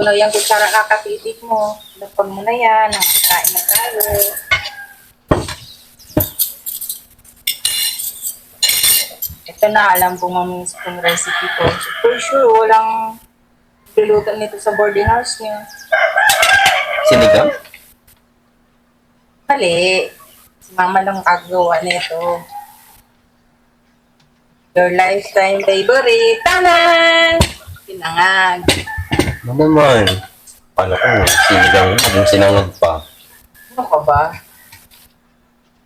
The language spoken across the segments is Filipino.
na yung kutsara kakatitik mo. Lapag mo na yan. Kain na tayo. Ito na, alam ko mamiss kong recipe ko. For sure, walang luluto nito sa boarding house niyo. Sinigang? Mali. Si mama lang kagawa nito. Your lifetime favorite. Tanan! Pinangag. Ano naman? Paano ko? Sinigang na, kung sinangag pa. Ano ka ba?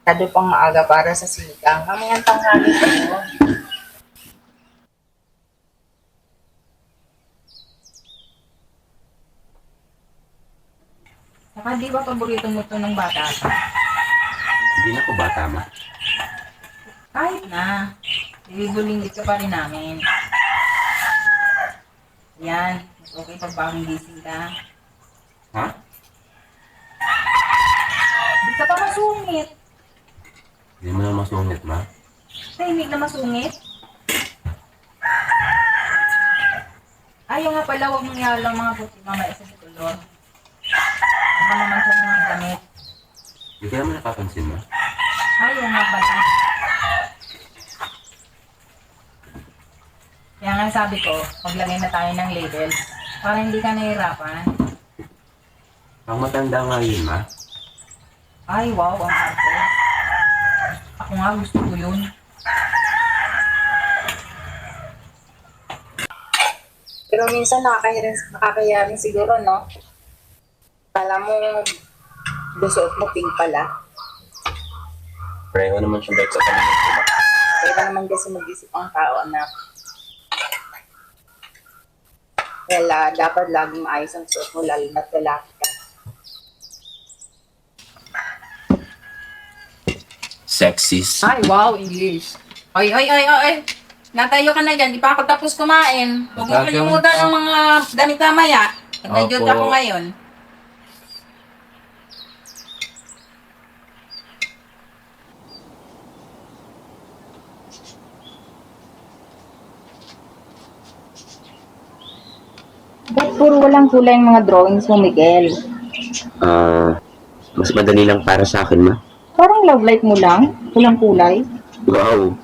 Kado pang maaga para sa sinigang. Mamayang tanghali pa yun. Saka di ba paborito mo to ng bata ka? Hindi na ko bata, ma. Kahit na. Ibibulingit ka pa rin namin. Yan. Mas okay pag bagong gising ka. Ha? Di ka pa masungit. Hindi mo na masungit, ma. Tahimik na masungit. Ayaw nga pala, huwag mong yalang mga puti mamaya sa tulog. Baka naman sa mga damit. Hindi ka naman napapansin, ma. Ayaw nga pala. Kaya nga sabi ko, maglagay na tayo ng labels para hindi ka nahihirapan. Ang matanda nga yun, ma. Ay, wow, ang arte. Ako nga gusto ko yun. Pero minsan nakakaya rin siguro, no? Kala mo, gusto mo pink pala. Pareho naman siya dahil sa paningin ko, ma. Kaya naman kasi mag-isip ang tao na kaya dapat laging maayos ang suot mo, lalo na't lalaki ka. Sexist. Ay, wow, English. Ay, ay, ay, ay, ay. Natayo ka na dyan, di pa ako tapos kumain. Huwag mo kalimutan ng mga damit mamaya. Nag-jud ako ngayon. Ba't puro walang kulay yung mga drawings mo, Miguel? Mas madali lang para sa akin, ma. Parang love life mo lang, walang kulay. Wow.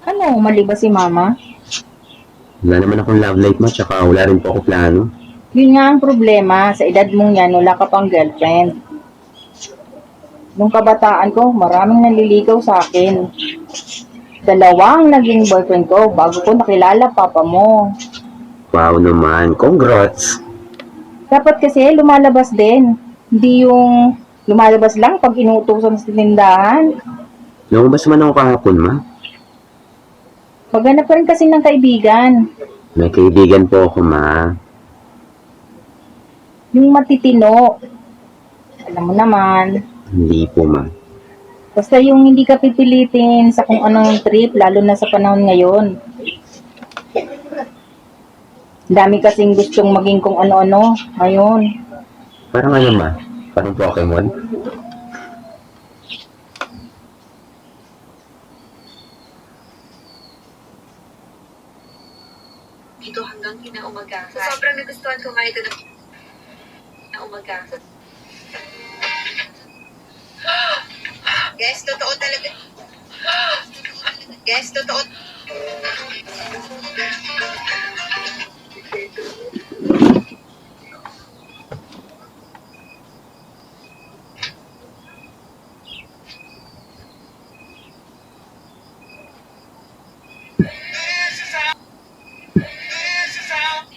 Ano, mali ba si mama? Wala naman akong love life, ma. Tsaka wala rin po ako plano. Yun nga ang problema, sa edad mong yan, wala ka pang girlfriend. Nung kabataan ko, maraming nanliligaw sa akin. Dalawang naging boyfriend ko bago ko nakilala papa mo. Wow naman. Congrats. Dapat kasi lumalabas din. Hindi yung lumalabas lang pag inuutosan sa tindahan. Lumabas man ako kahapon, ma. Maghanap ka rin kasi ng kaibigan. May kaibigan po ako, ma. Yung matitino. Alam mo naman. Hindi po, ma. Basta yung hindi ka pipilitin sa kung anong trip, lalo na sa panahon ngayon. Dami kasing gustong maging kung ano-ano ngayon. Parang ano, ma? Parang Pokemon? Dito hanggang kinaumagahan. So, sobrang nagustuhan ko nga ito ng kinaumagahan. Guys, totoo talaga. Guys, totoo.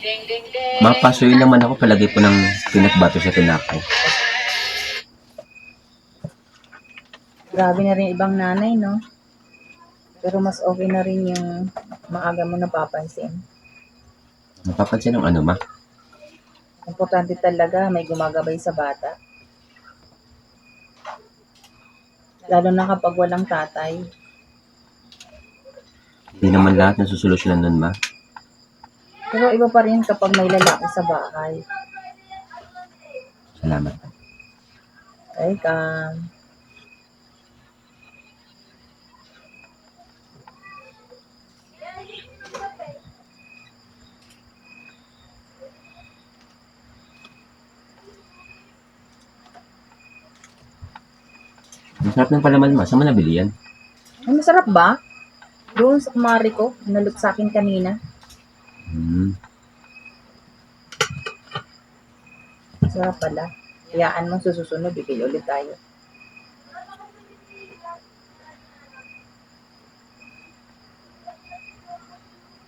Ding, ding, ding. Mapasuyo naman ako palagi po ng peanut butter sa tinapay. Grabe na rin ibang nanay, no? Pero mas okay na rin yung maaga mo napapansin. Napapansin ng ano, ma? Importante talaga may gumagabay sa bata. Lalo na kapag walang tatay. Hindi naman lahat nasusolusyonan nun, ma. Pero iba pa rin kapag may lalaki sa bahay. Salamat. Ay, Masarap ng palaman mo. Saan mo nabili yan? Ay, masarap ba? Doon sa kumari ko, nalot sa akin kanina. Hmm. Masarap pala. Hayaan mo sa susunod, bibili ulit tayo.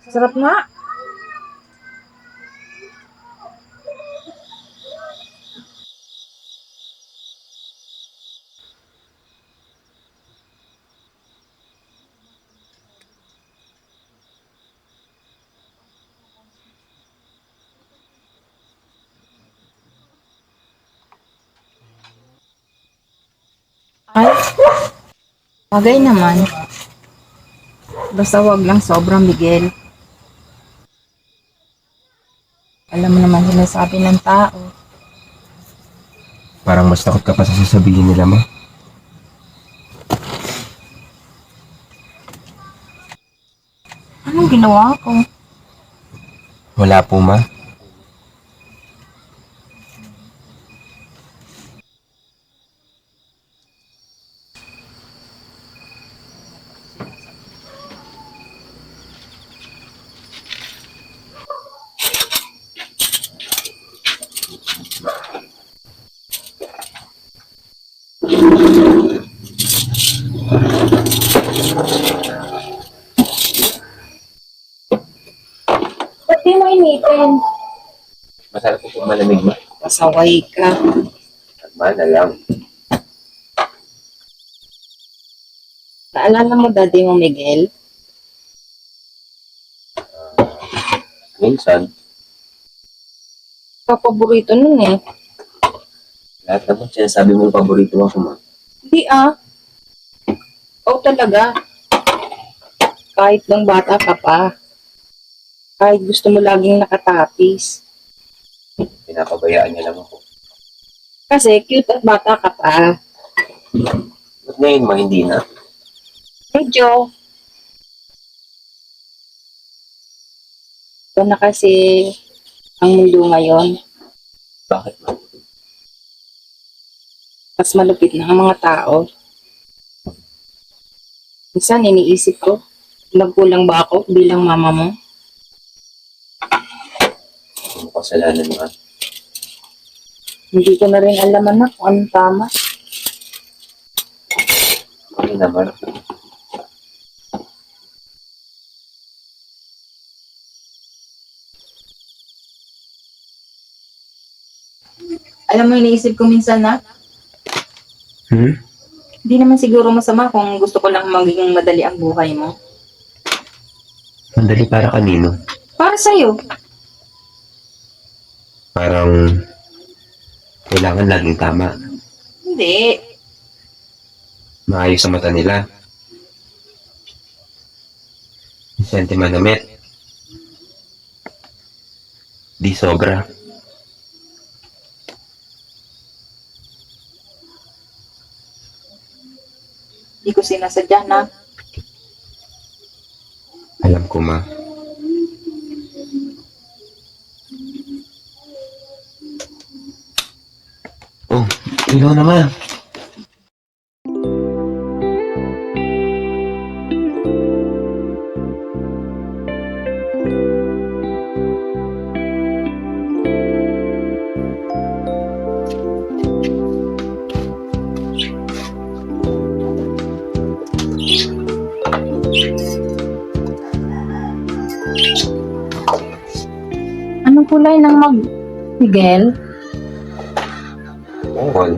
Sarap nga. Ay, bagay naman. Basta wag lang sobrang bigel. Alam mo naman sinasabi ng tao. Parang mas takot ka pa sa sasabihin nila mo. Anong ginawa ko? Wala po, ma. Ba't di mo initin? Masarap po kung malamig, ma. Pasaway ka. Ma na lang. Naalala mo dati mo, Miguel? Minsan, Paborito nun eh. lahat naman sinasabi mo paborito ako, ma. Hindi ah. Oo talaga. Kahit nung bata ka pa. Kahit gusto mo laging nakatapis. Pinapabayaan niya lang ako. Kasi cute at bata ka pa. Ba't ngayon, ma, hindi na? Medyo. Ito na kasi ang mundo ngayon. Bakit, ma? Mas malupit na ang mga tao. Minsan iniisip ko, nagkulang ba ako bilang mama mo? Ano kasalanan mo, ha? Hindi ko na rin alam na kung anong tama. Ano naman? Alam mo, iniisip ko minsan na, hindi naman siguro masama kung gusto ko lang magiging madali ang buhay mo. Mandali para kanino? Para sa'yo. Parang kailangan laging tama. Hindi. Maayos sa mata nila. Sentiment na met. Di sobra. Hindi ko sinasadya na. Alam ko, ma. Oh, ilaw naman. Anong kulay ng mag... Miguel? All.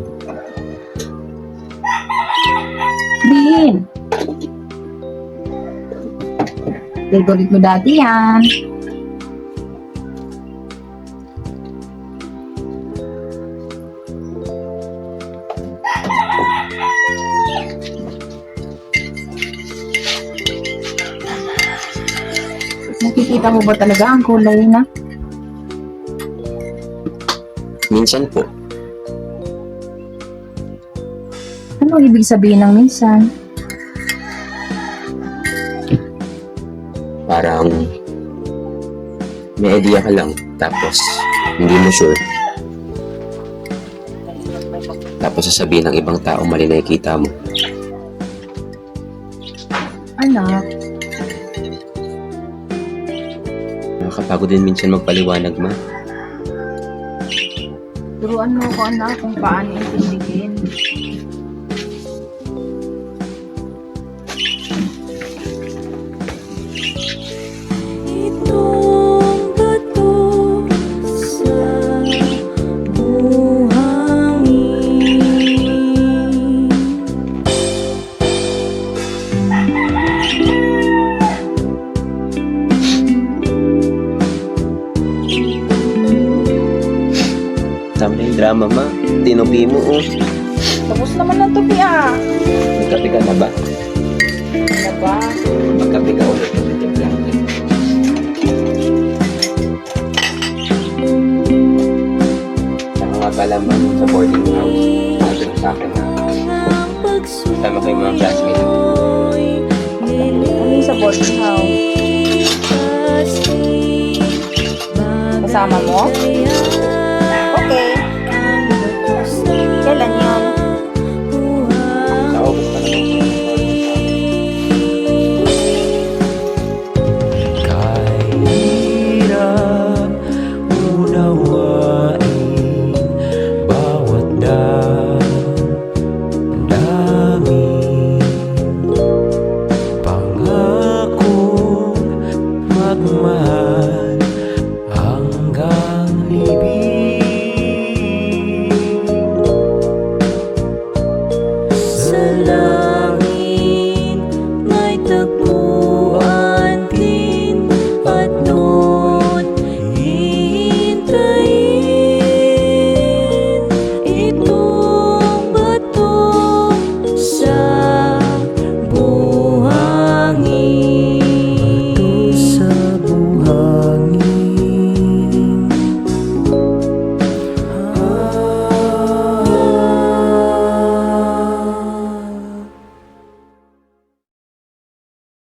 Green. Favorite mo dati yan. Nakikita mo ba talaga ang kulay na? Minsan po. Ano ibig sabihin ng minsan? Parang may idea ka lang, tapos hindi mo sure. Tapos sasabihin ng ibang tao mali nakikita mo. anak. Nakakapagod din minsan magpaliwanag, ma. Turuan mo ko, anak, kung paano intindihin. Itong bato sa buhangin. Tama na yung drama, ma. Tinubi mo, oh. Tapos naman ng tupi, ah. Magkape ka na ba? Ano ba? Magkape ka ulit. Saka nga pala, ma, sa boarding house. Sabi mo sa akin, ha? Sama kayo mga classmates. Ano yung sa boarding house? Kasama mo? Okay. Kailan yun? Naubos ka naman. Kahirap unawain bawat damdamin. Pangakong magmahal